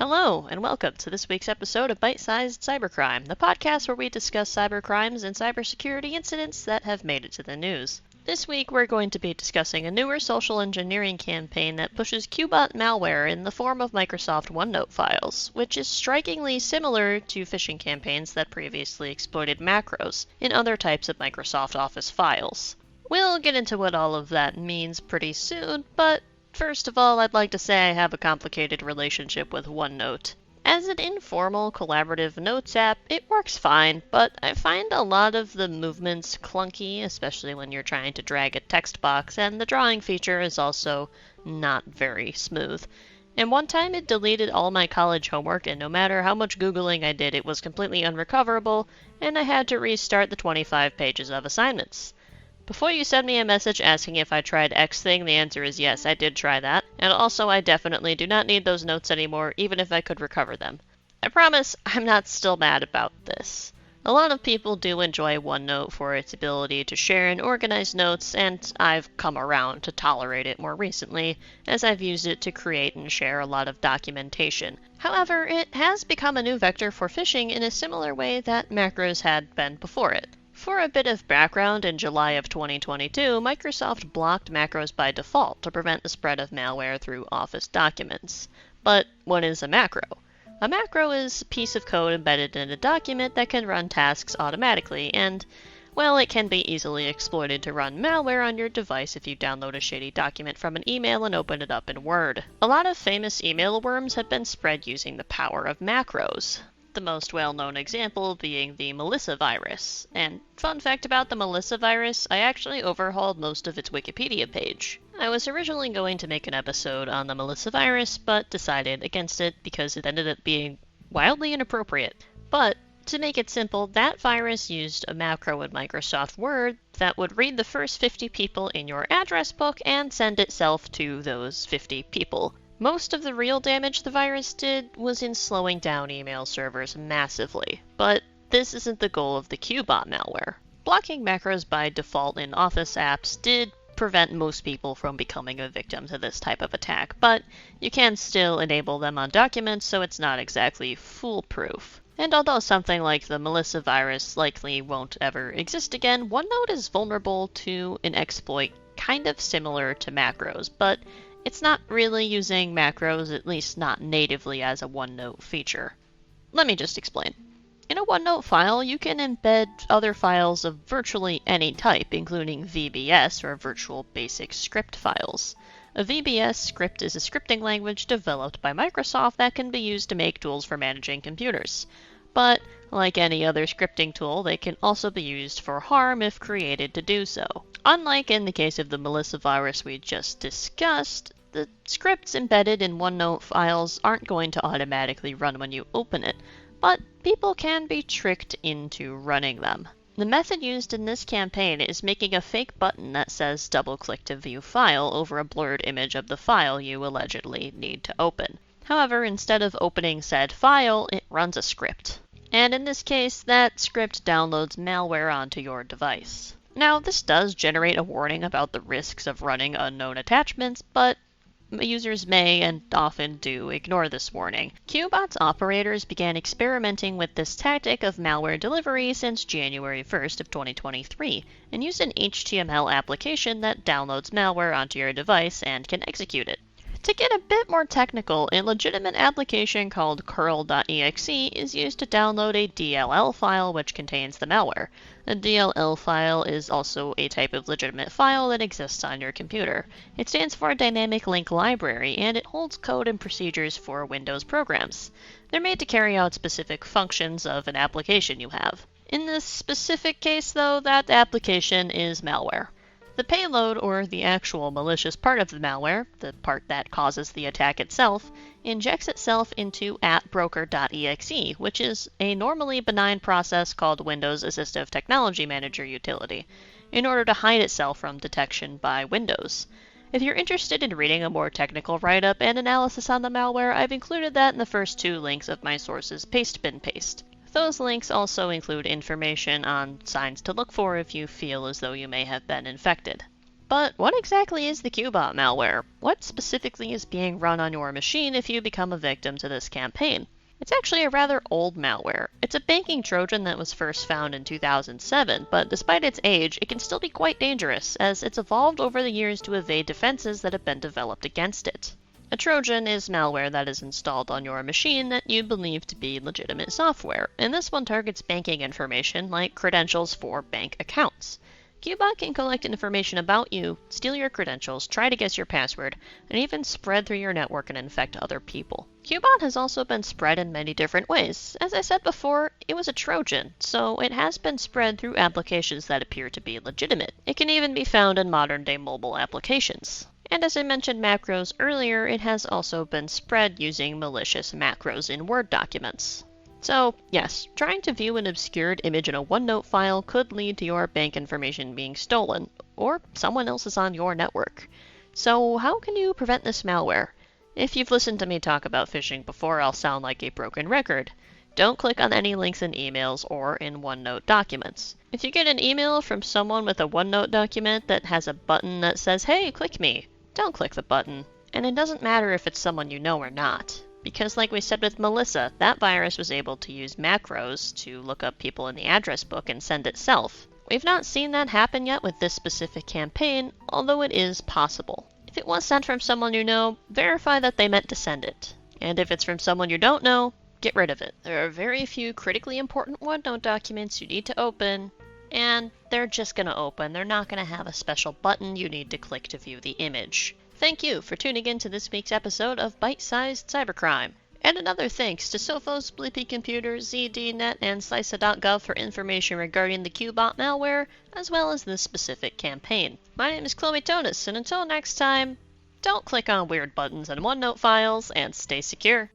Hello, and welcome to this week's episode of Bite-Sized Cybercrime, the podcast where we discuss cybercrimes and cybersecurity incidents that have made it to the news. This week we're going to be discussing a newer social engineering campaign that pushes QBot malware in the form of Microsoft OneNote files, which is strikingly similar to phishing campaigns that previously exploited macros in other types of Microsoft Office files. We'll get into what all of that means pretty soon, but first of all, I'd like to say I have a complicated relationship with OneNote. As an informal, collaborative notes app, it works fine, but I find a lot of the movements clunky, especially when you're trying to drag a text box, and the drawing feature is also not very smooth. And one time it deleted all my college homework, and no matter how much Googling I did, it was completely unrecoverable, and I had to restart the 25 pages of assignments. Before you send me a message asking if I tried X thing, the answer is yes, I did try that. And also, I definitely do not need those notes anymore, even if I could recover them. I promise I'm not still mad about this. A lot of people do enjoy OneNote for its ability to share and organize notes, and I've come around to tolerate it more recently, as I've used it to create and share a lot of documentation. However, it has become a new vector for phishing in a similar way that macros had been before it. For a bit of background, in July of 2022, Microsoft blocked macros by default to prevent the spread of malware through Office documents. But what is a macro? A macro is a piece of code embedded in a document that can run tasks automatically, and, well, it can be easily exploited to run malware on your device if you download a shady document from an email and open it up in Word. A lot of famous email worms have been spread using the power of macros. The most well-known example being the Melissa virus. And fun fact about the Melissa virus, I actually overhauled most of its Wikipedia page. I was originally going to make an episode on the Melissa virus, but decided against it because it ended up being wildly inappropriate. But to make it simple, that virus used a macro in Microsoft Word that would read the first 50 people in your address book and send itself to those 50 people. Most of the real damage the virus did was in slowing down email servers massively, but this isn't the goal of the QBot malware. Blocking macros by default in Office apps did prevent most people from becoming a victim to this type of attack, but you can still enable them on documents, so it's not exactly foolproof. And although something like the Melissa virus likely won't ever exist again, OneNote is vulnerable to an exploit kind of similar to macros, but it's not really using macros, at least not natively as a OneNote feature. Let me just explain. In a OneNote file, you can embed other files of virtually any type, including VBS, or Virtual Basic Script files. A VBS script is a scripting language developed by Microsoft that can be used to make tools for managing computers. But, like any other scripting tool, they can also be used for harm if created to do so. Unlike in the case of the Melissa virus we just discussed, the scripts embedded in OneNote files aren't going to automatically run when you open it, but people can be tricked into running them. The method used in this campaign is making a fake button that says double-click to view file over a blurred image of the file you allegedly need to open. However, instead of opening said file, it runs a script. And in this case, that script downloads malware onto your device. Now, this does generate a warning about the risks of running unknown attachments, but users may and often do ignore this warning. QBot's operators began experimenting with this tactic of malware delivery since January 1st of 2023 and use an HTML application that downloads malware onto your device and can execute it. To get a bit more technical, a legitimate application called curl.exe is used to download a DLL file which contains the malware. A DLL file is also a type of legitimate file that exists on your computer. It stands for Dynamic Link Library, and it holds code and procedures for Windows programs. They're made to carry out specific functions of an application you have. In this specific case, though, that application is malware. The payload, or the actual malicious part of the malware, the part that causes the attack itself, injects itself into @broker.exe, which is a normally benign process called Windows Assistive Technology Manager utility, in order to hide itself from detection by Windows. If you're interested in reading a more technical write-up and analysis on the malware, I've included that in the first 2 links of my sources pastebin paste. Those links also include information on signs to look for if you feel as though you may have been infected. But what exactly is the QBot malware? What specifically is being run on your machine if you become a victim to this campaign? It's actually a rather old malware. It's a banking Trojan that was first found in 2007, but despite its age, it can still be quite dangerous, as it's evolved over the years to evade defenses that have been developed against it. A Trojan is malware that is installed on your machine that you believe to be legitimate software, and this one targets banking information like credentials for bank accounts. QBot can collect information about you, steal your credentials, try to guess your password, and even spread through your network and infect other people. QBot has also been spread in many different ways. As I said before, it was a Trojan, so it has been spread through applications that appear to be legitimate. It can even be found in modern-day mobile applications. And as I mentioned macros earlier, it has also been spread using malicious macros in Word documents. So, yes, trying to view an obscured image in a OneNote file could lead to your bank information being stolen, or someone else is on your network. So how can you prevent this malware? If you've listened to me talk about phishing before, I'll sound like a broken record. Don't click on any links in emails or in OneNote documents. If you get an email from someone with a OneNote document that has a button that says, "Hey, click me," don't click the button. And it doesn't matter if it's someone you know or not. Because like we said with Melissa, that virus was able to use macros to look up people in the address book and send itself. We've not seen that happen yet with this specific campaign, although it is possible. If it was sent from someone you know, verify that they meant to send it. And if it's from someone you don't know, get rid of it. There are very few critically important OneNote documents you need to open, and they're just going to open. They're not going to have a special button you need to click to view the image. Thank you for tuning in to this week's episode of Bite-Sized Cybercrime. And another thanks to Sophos, Blippy Computers, ZDNet, and CISA.gov for information regarding the QBot malware, as well as this specific campaign. My name is Chloe Tonis, and until next time, don't click on weird buttons in OneNote files, and stay secure.